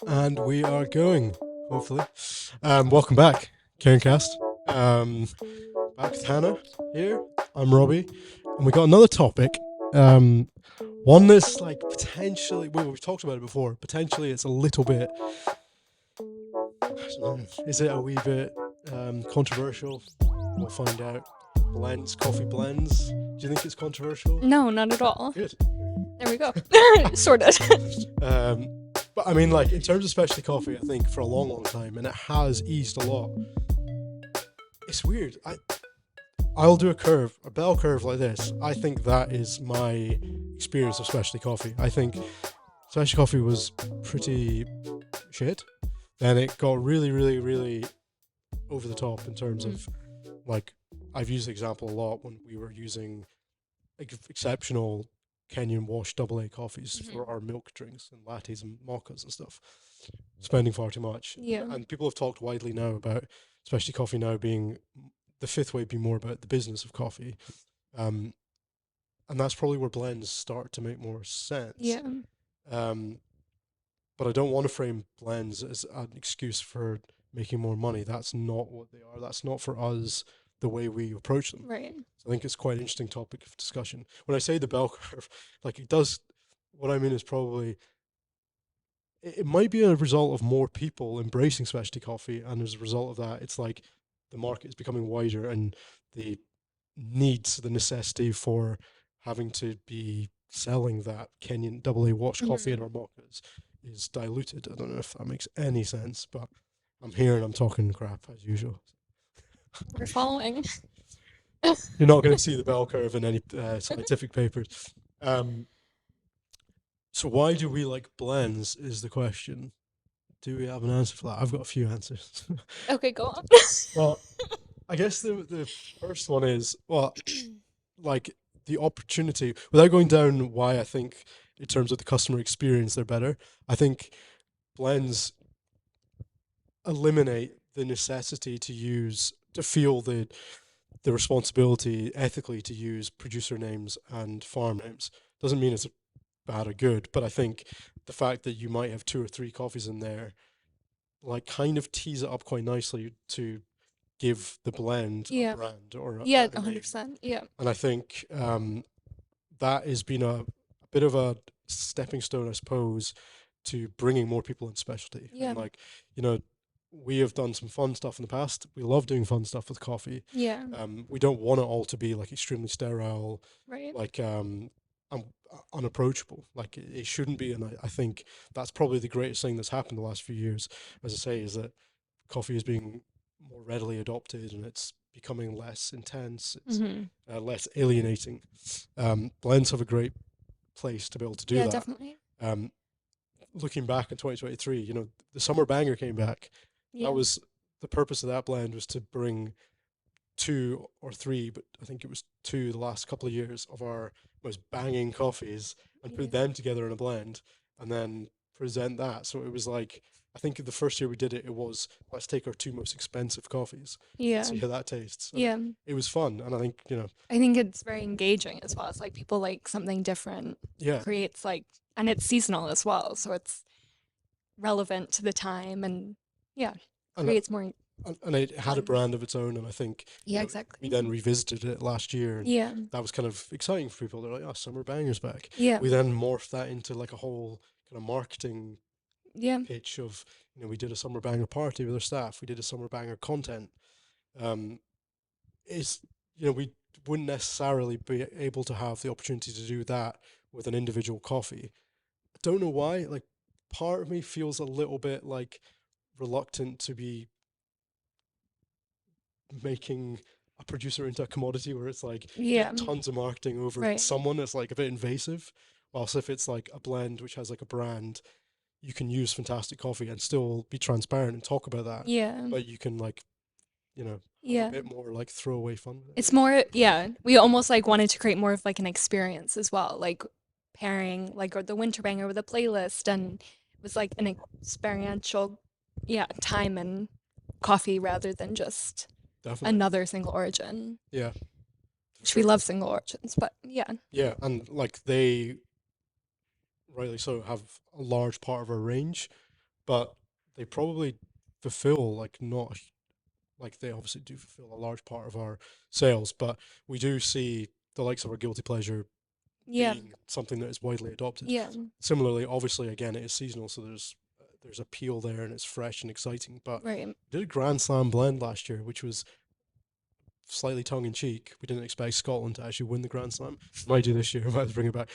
And we are going, hopefully. Welcome back, CAIRNCAST. Back with Hannah here. I'm Robbie. And we got another topic. One that's like potentially, well, we've talked about it before. Potentially, it's a little bit, I don't know, is it a wee bit controversial? We'll find out. Blends, coffee blends. Do you think it's controversial? No, not at all. Good. There we go. Sorted. But I mean, like, in terms of specialty coffee, I think for a long, long time, and it has eased a lot. It's weird. I'll do a bell curve like this. I think that is my experience of specialty coffee. I think specialty coffee was pretty shit. Then it got really, really, really over the top in terms of, like, I've used the example a lot when we were using exceptional Kenyan washed AA coffees for our milk drinks and lattes and mochas and stuff. Spending far too much. Yeah. And people have talked widely now about specialty coffee now being the fifth way being more about the business of coffee. And that's probably where blends start to make more sense. Yeah. But I don't want to frame blends as an excuse for making more money. That's not what they are. That's not for us the way we approach them. Right. So I think it's quite an interesting topic of discussion. When I say the bell curve, like it does, what I mean is probably, it might be a result of more people embracing specialty coffee. And as a result of that, it's like the market is becoming wider and the needs, the necessity for having to be selling that Kenyan AA washed coffee in our mochas is diluted. I don't know if that makes any sense, but I'm here and I'm talking crap as usual. We're following. You're not going to see the bell curve in any scientific papers. So why do we like blends is the question. Do we have an answer for that? I've got a few answers. Okay, go on. Well, I guess the first one is, well, like the opportunity, without going down why I think in terms of the customer experience they're better, I think blends eliminate the necessity to feel the responsibility ethically to use producer names and farm names. Doesn't mean it's bad or good, but I think the fact that you might have 2 or 3 coffees in there, like, kind of tease it up quite nicely to give the blend a brand or a Yeah, name. 100%. Yeah. And I think that has been a bit of a stepping stone, I suppose, to bringing more people in specialty. Yeah. And like, we have done some fun stuff in the past. We love doing fun stuff with coffee. Yeah. We don't want it all to be like extremely sterile, Right. like unapproachable. Like it shouldn't be. And I think that's probably the greatest thing that's happened the last few years, as I say, is that coffee is being more readily adopted and it's becoming less intense, it's less alienating. Blends have a great place to be able to do that. Yeah, definitely. Looking back in 2023, the Summer Banger came back. Yeah. That was the purpose of that blend, was to bring 2 or 3, but I think it was 2 the last couple of years of our most banging coffees and put them together in a blend and then present that. So it was like, I think the first year we did it, it was, let's take our 2 most expensive coffees and see how that tastes. And it was fun. And I think, I think it's very engaging as well. It's like people like something different. Yeah. Creates like, and it's seasonal as well. So it's relevant to the time and creates more. And it had a brand of its own, and I think exactly. we then revisited it last year, and that was kind of exciting for people. They're like, "Oh, Summer Banger's back." Yeah. We then morphed that into like a whole kind of marketing pitch of, we did a Summer Banger party with our staff. We did a Summer Banger content. We wouldn't necessarily be able to have the opportunity to do that with an individual coffee. I don't know why. Like, part of me feels a little bit like reluctant to be making a producer into a commodity where it's like tons of marketing over someone. It's like a bit invasive. Whilst if it's like a blend which has like a brand, you can use fantastic coffee and still be transparent and talk about that. Yeah. But you can like, have a bit more like throwaway fun with it. It's more, we almost like wanted to create more of like an experience as well, like pairing like or the Winter Banger with a playlist, and it was like an experiential time and coffee rather than just another single origin. Yeah. Which we love single origins, but Yeah, and like they rightly so, have a large part of our range, but they probably fulfill like not like they obviously do fulfill a large part of our sales, but we do see the likes of our guilty pleasure Yeah. being something that is widely adopted. Yeah. Similarly, obviously, again, it is seasonal, so there's appeal there and it's fresh and exciting. But Right. we did a Grand Slam blend last year, which was slightly tongue in cheek. We didn't expect Scotland to actually win the Grand Slam. Might do this year, might bring it back.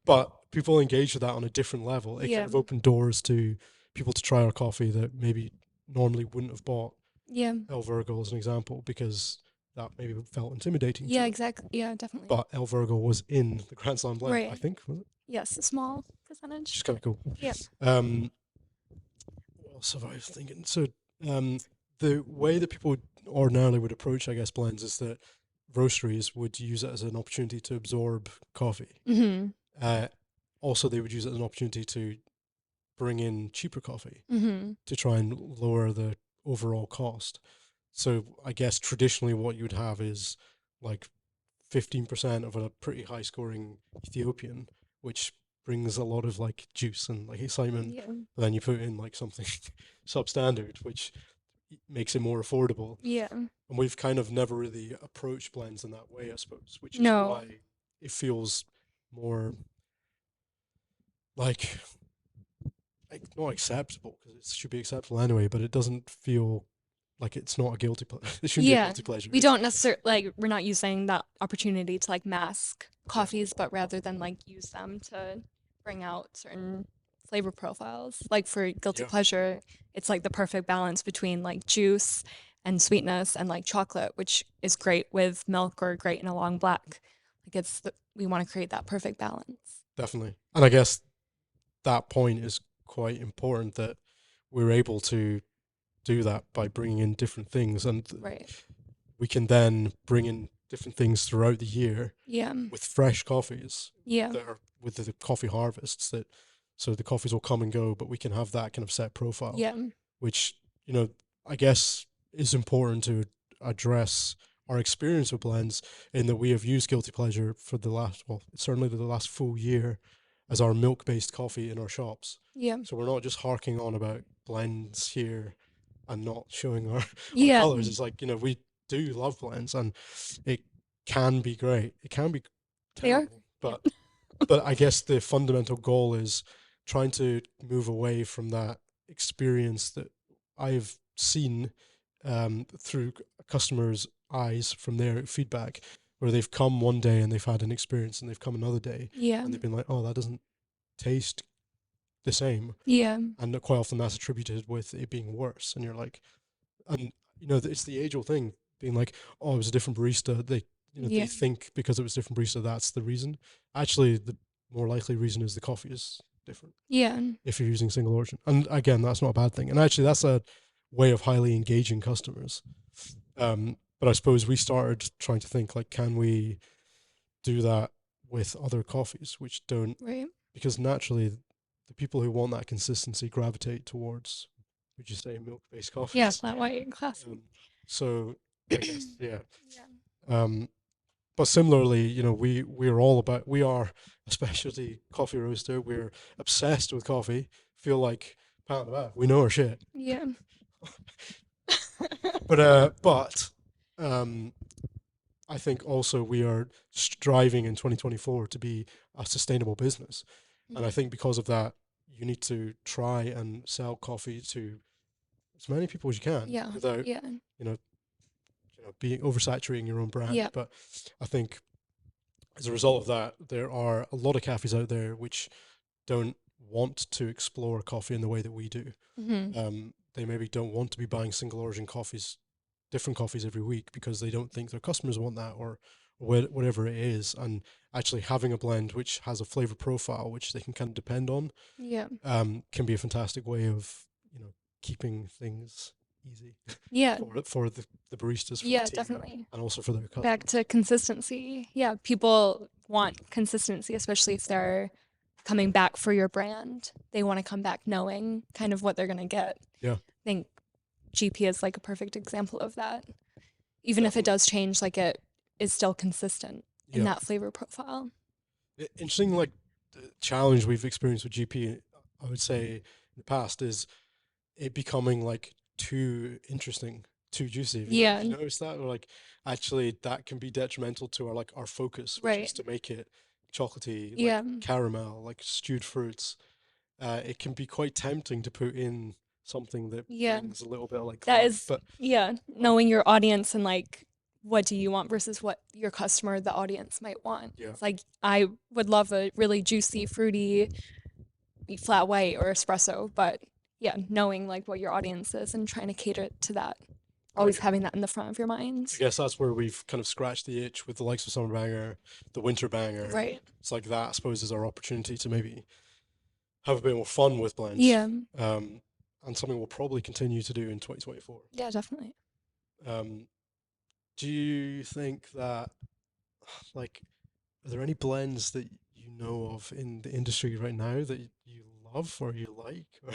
But people engaged with that on a different level. It kind Yeah. of opened doors to people to try our coffee that maybe normally wouldn't have bought Yeah. El Virgo as an example because that maybe felt intimidating to Yeah, them. exactly. Yeah, definitely. But El Virgo was in the Grand Slam blend, I Right. think, was it? Yes, a small Which percentage. is kind of cool. Yeah. What else have I was thinking? So, the way that people ordinarily would approach, I guess, blends is that roasteries would use it as an opportunity to absorb coffee. Mm-hmm. Uh, Also, they would use it as an opportunity to bring in cheaper coffee Mm-hmm. to try and lower the overall cost. So, I guess traditionally, what you would have is like 15% of a pretty high scoring Ethiopian, which brings a lot of like juice and like excitement. Yeah. But then you put in like something substandard, which makes it more affordable. Yeah. And we've kind of never really approached blends in that way, I suppose, which is No. why it feels more like not acceptable because it should be acceptable anyway, but it doesn't feel like it's not a guilty pleasure. It shouldn't be a Yeah. guilty pleasure. We don't necessarily like we're not using that opportunity to like mask coffees, but rather than like use them to bring out certain flavor profiles. Like for guilty Yeah, pleasure, it's like the perfect balance between like juice and sweetness and like chocolate, which is great with milk or great in a long black. Like we want to create that perfect balance. definitely. And I guess that point is quite important that we're able to do that by bringing in different things, and Right. we can then bring in different things throughout the year Yeah. with fresh coffees Yeah. that are with the coffee harvests that so the coffees will come and go, but we can have that kind of set profile, Yeah. which I guess is important to address our experience with blends in that we have used guilty pleasure for the last certainly the last full year as our milk based coffee in our shops. Yeah. So we're not just harking on about blends here and not showing our Yeah. colors. It's like, we do love blends and it can be great. It can be They are. terrible. Yeah. But I guess the fundamental goal is trying to move away from that experience that I've seen through customers' eyes from their feedback, where they've come one day and they've had an experience and they've come another day Yeah. and they've been like, oh, that doesn't taste the same. Yeah. And quite often that's attributed with it being worse. And you're like, and it's the age old thing being like, oh, it was a different barista. They Yeah. think because it was a different barista, that's the reason. Actually, the more likely reason is the coffee is different Yeah. if you're using single origin. And again, that's not a bad thing. And actually, that's a way of highly engaging customers. But I suppose we started trying to think like, can we do that with other coffees, which don't, Right. because naturally the people who want that consistency gravitate towards, would you say, milk-based coffees? Yeah, flat white classic. So I guess, yeah. Yeah. But similarly, we are a specialty coffee roaster. We're obsessed with coffee. Feel like pat on the back. We know our shit. Yeah. But I think also we are striving in 2024 to be a sustainable business, and I think because of that, you need to try and sell coffee to as many people as you can Yeah. without Yeah. being oversaturating your own brand. Yeah. But I think as a result of that, there are a lot of cafes out there which don't want to explore coffee in the way that we do. Mm-hmm. They maybe don't want to be buying single origin coffees, different coffees every week because they don't think their customers want that or whatever it is. And actually having a blend which has a flavor profile which they can kind of depend on, Yeah. can be a fantastic way of keeping things easy. Yeah. for the baristas, for Yeah, the team, definitely. and also for their customers. Back to consistency. Yeah, people want consistency, especially if they're coming back for your brand. They want to come back knowing kind of what they're going to get. Yeah. I think GP is like a perfect example of that. Even if it Definitely. does change, like it is still consistent in Yeah. that flavor profile. Interesting, like challenge we've experienced with GP, I would say in the past, is it becoming like too interesting, too juicy. Yeah, Have you noticed that? Or like actually that can be detrimental to our our focus, which is right. to make it chocolatey, like Yeah, caramel, like stewed fruits. It can be quite tempting to put in something that yeah. brings a little bit of like That that. is, But yeah, uh, knowing your audience and like what do you want versus what your customer, the audience might want. yeah, It's like I would love a really juicy, fruity, flat white or espresso, but yeah, knowing like what your audience is and trying to cater to that, I, always having that in the front of your I mind. guess that's where we've kind of scratched the itch with the likes of Summer Banger, the Winter Banger. Right. It's like that, I suppose, is our opportunity to maybe have a bit more fun with blends, Yeah. um, and something we'll probably continue to do in 2024. Yeah, definitely. Um, do you think that, like, are there any blends that you know of in the industry right now that you love or you like, or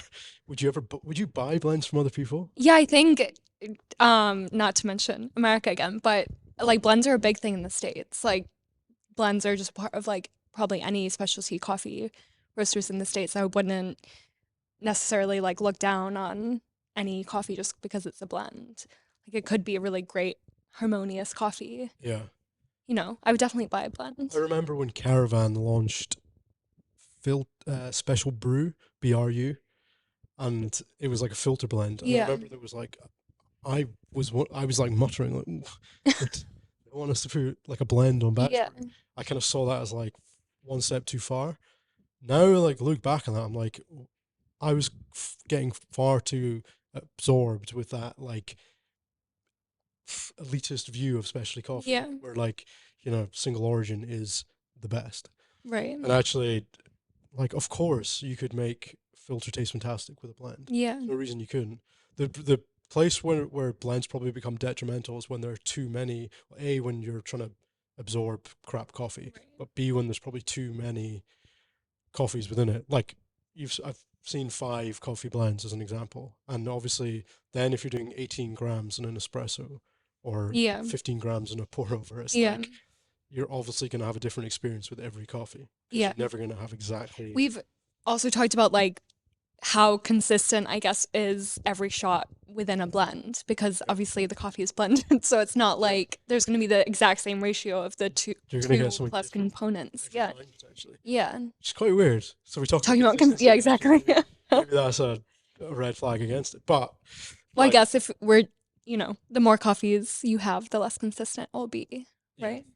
would you buy blends from other people? Yeah, I think not to mention America again, but like blends are a big thing in the States. Like blends are just part of like probably any specialty coffee roasters in the States. I wouldn't necessarily like look down on any coffee just because it's a blend. Like it could be a really great harmonious coffee. Yeah, I would definitely buy a I blend. remember when Caravan launched Special Brew BRU, and it was like a filter blend, and I Yeah. remember there was like I was like muttering like, "Ooh, they want us to put like a blend on batch Yeah. brew." I kind of saw that as like one step too far. Now, like look back on that, I'm like, I was getting far too absorbed with that like elitist view of specialty coffee, Yeah. where like single origin is the best. Right. And actually, like of course you could make filter taste fantastic with a blend. Yeah. There's no reason you couldn't. The place where blends probably become detrimental is when there are too many. A, when you're trying to absorb crap coffee, Right. but B, when there's probably too many coffees within it. Like I've seen 5 coffee blends as an example, and obviously then if you're doing 18 grams in an espresso or Yeah. 15 grams in a pour over, it's Yeah. like you're obviously going to have a different experience with every coffee because Yeah. you're never going to have exactly. We've also talked about like how consistent, I guess, is every shot within a blend because Yeah, obviously the coffee is blended, so it's not yeah. like there's going to be the exact same ratio of the two You're going to get two something plus different components. every Yeah, time potentially, yeah. which is quite weird. So we talk about Talking about yeah, consistency, and actually exactly. maybe that's a red flag against it. But Well, I like, guess if we're the more coffees you have, the less consistent it'll be, yeah, right?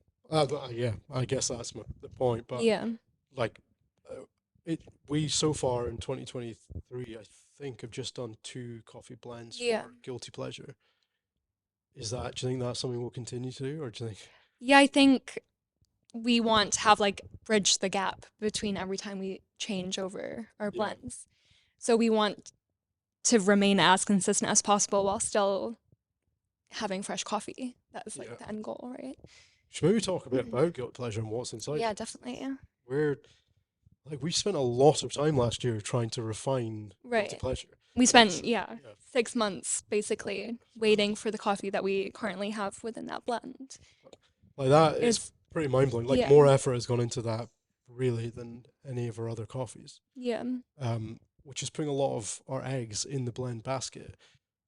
yeah, I guess that's the point. But Yeah, like it we so far in 2023 I think have just done 2 coffee blends yeah, for guilty pleasure. Do you think that's something we'll continue to do, or do you think? yeah. I think we want to have like bridge the gap between every time we change over our Yeah, blends. So we want to remain as consistent as possible while still having fresh coffee. That is yeah, like the end goal, right? should maybe talk a bit about guilty pleasure and what's inside Yeah, it. definitely. Yeah. We're like we spent a lot of time last year trying to refine guilty Right. pleasure. We And it's spent, yeah, yeah, 6 months basically waiting for the coffee that we currently have within that blend. like that is It's, pretty mind blowing. Like yeah, more effort has gone into that really than any of our other coffees. yeah, Which is putting a lot of our eggs in the blend basket,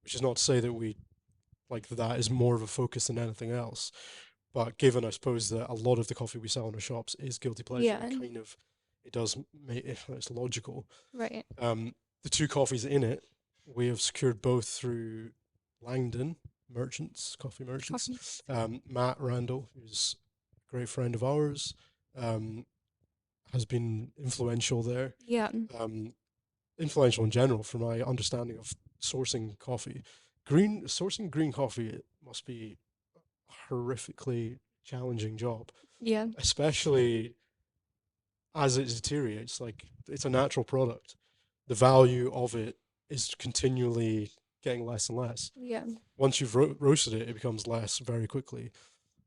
which is not to say that we like that is more of a focus than anything else. But given, I suppose, that a lot of the coffee we sell in our shops is guilty pleasure, yeah, it kind of it does make it's logical. right. The 2 coffees in it, we have secured both through Langdon merchants, coffee Coffee. merchants. Matt Randall, who's a great friend of ours, um, has been influential there. Yeah, Um, Influential in general for my understanding of sourcing coffee. Sourcing green coffee it must be a horrifically challenging job, yeah, especially as it deteriorates. Like it's a natural product, the value of it is continually getting less and less. yeah, Once you've roasted it, it becomes less very quickly.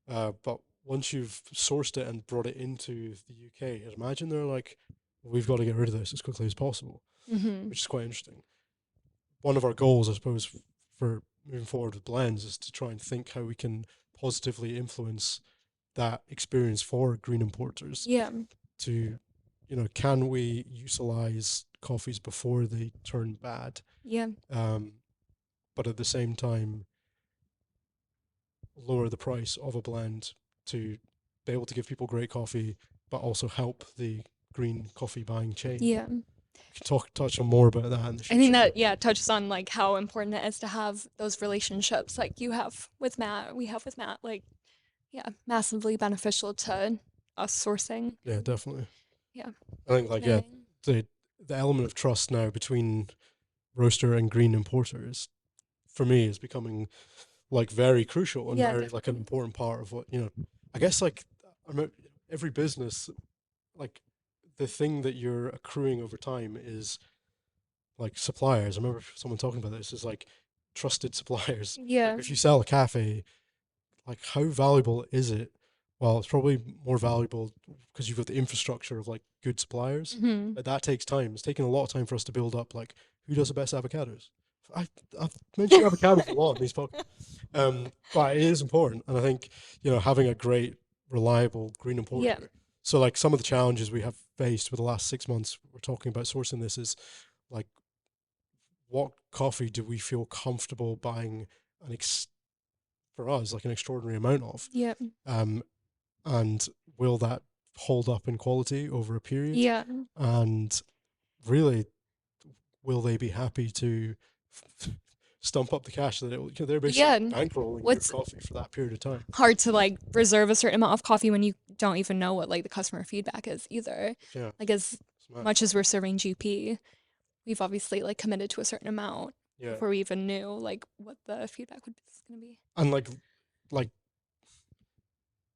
But once you've sourced it and brought it into the UK, I'd imagine they're like, we've got to get rid of this as quickly as possible, mm-hmm. which is quite interesting. One of our goals, I suppose, for moving forward with blends is to try and think how we can positively influence that experience for green importers Yeah, to can we utilize coffees before they turn bad? Yeah. But at the same time, lower the price of a blend to be able to give people great coffee, but also help the green coffee buying chain. Yeah. We can touch on more about that in the I think future. that touches on like how important it is to have those relationships like you have with Matt, we have with Matt, like massively beneficial to us sourcing. Yeah, definitely. Yeah. I think Connecting. the element of trust now between roaster and green importer is, for me, is becoming like very crucial and Yeah, very like an definitely. important part of what I guess like every business, like the thing that you're accruing over time is like suppliers. I remember someone talking about this, is like trusted suppliers. Like Yeah. if you sell a cafe, like how valuable is it? Well, it's probably more valuable because you've got the infrastructure of like good suppliers, Mm-hmm. but that takes time. It's taken a lot of time for us to build up like who does the best avocados. I've mentioned avocados a lot in these podcasts, but it is important, and I think having a great, reliable green Yeah. importer. So like some of the challenges we have faced with the last 6 months, we're talking about sourcing this, is like what coffee do we feel comfortable buying for us like an extraordinary amount of, Yeah. um, and will that hold up in quality over a period, Yeah. and really will they be happy to stump up the cash that they're basically Yeah. bankrolling your What's coffee for that period of time. hard to like reserve a certain amount of coffee when you don't even know what like the customer feedback is either. Yeah, Like as smart. much as we're serving GP, we've obviously like committed to a certain amount Yeah, before we even knew like what the feedback was going to be. and like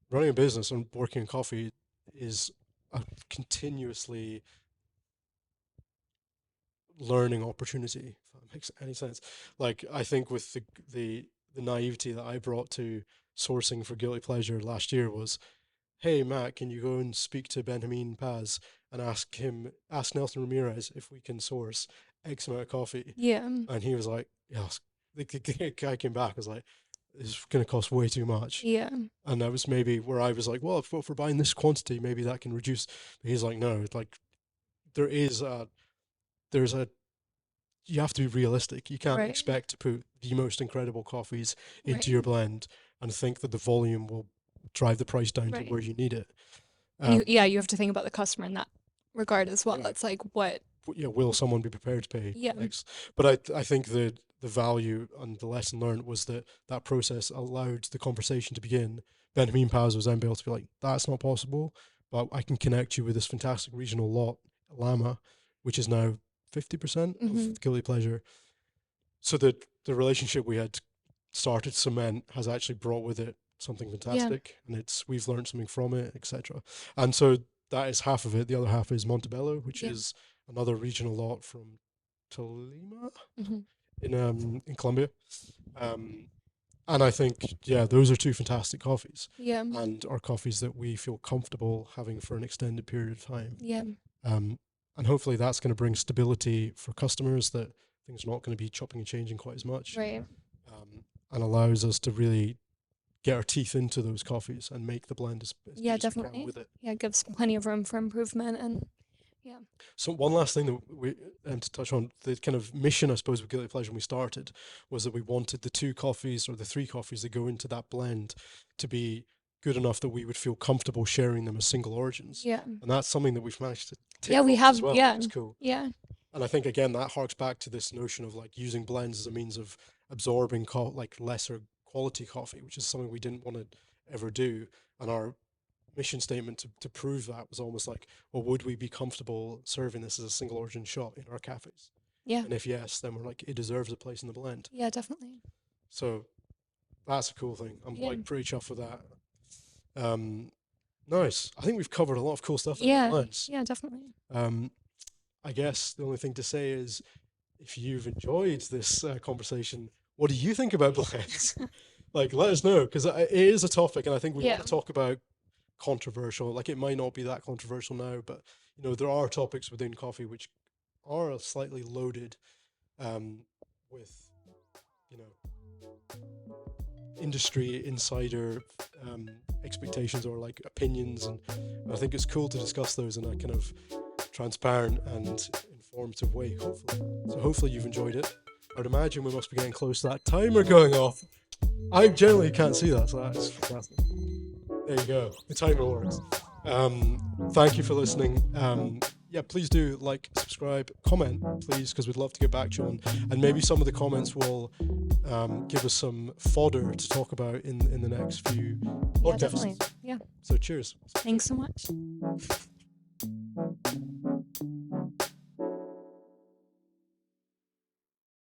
running a business and working in coffee is a continuously learning opportunity, if that makes any sense. Like I think with the naivety that I brought to sourcing for Guilty Pleasure last year was, hey Matt, can you go and speak to Benjamin Paz and ask Nelson Ramirez if we can source X amount of coffee? Yeah. And he was like, yes. The guy came back, was like, this is going to cost way too much. Yeah. And that was maybe where I was like, well, if we're buying this quantity, maybe that can reduce. But he's like, no, like there is there's a you have to be realistic. You can't Right. expect to put the most incredible coffees into Right. your blend and think that the volume will drive the price down to Right. where you need it. And Um, you have to think about the customer in that regard as well. yeah, It's like what will someone be prepared to pay yeah. X? But I think the value and the lesson learned was that process allowed the conversation to begin. Benjamin Paz was then able to be like, that's not possible, but I can connect you with this fantastic regional lot, Llama, which is now 50% Mm-hmm. of Guilty Pleasure. So the relationship we had started to cement has actually brought with it something Yeah. fantastic, and we've learned something from it, etc. And so that is half of it. The other half is Montebello, which Yeah. is another regional lot from Tolima Mm-hmm. in Colombia. And I think those are two fantastic coffees, Yeah. and are coffees that we feel comfortable having for an extended period of time. Yeah. Um, and hopefully that's going to bring stability for customers, that things are not going to be chopping and changing quite as much, Right. and allows us to really get our teeth into those coffees and make the blend as Yeah, good as we can definitely. with it. Yeah, it gives plenty of room for improvement and yeah. So one last thing that we to touch on, the kind of mission, I suppose, with Guilty Pleasure when we started, was that we wanted the two coffees or the three coffees that go into that blend to be good enough that we would feel comfortable sharing them as single origins. Yeah. And that's something that we've managed to tick Yeah, we box as have well, yeah. which is cool. Yeah. And I think again that harks back to this notion of like using blends as a means of absorbing like lesser quality coffee, which is something we didn't want to ever do. And our mission statement to prove that was almost like, well, would we be comfortable serving this as a single origin shot in our cafes? Yeah. And if yes, then we're like, it deserves a place in the blend. Yeah, definitely. So that's a cool thing. I'm Yeah. like pretty chuffed with that. Nice. I think we've covered a lot of cool stuff there. Yeah. Blends. Yeah, definitely. I guess the only thing to say is, if you've enjoyed this conversation, what do you think about blends? Like, let us know, because it is a topic, and I think we want to talk about controversial. Like, it might not be that controversial now, but there are topics within coffee which are slightly loaded with industry insider expectations or like opinions, and I think it's cool to discuss those in a kind of transparent and informative way, hopefully. So hopefully you've enjoyed it. I would imagine we must be getting close to that timer going off. I generally can't see that, so that's fantastic. There you go. The timer works. Thank you for listening. Yeah, please do like, subscribe, comment, please, because we'd love to get back to you on, and maybe some of the comments will give us some fodder to talk about in the next few podcasts. Yeah, definitely. Yeah. So cheers. Thanks so much.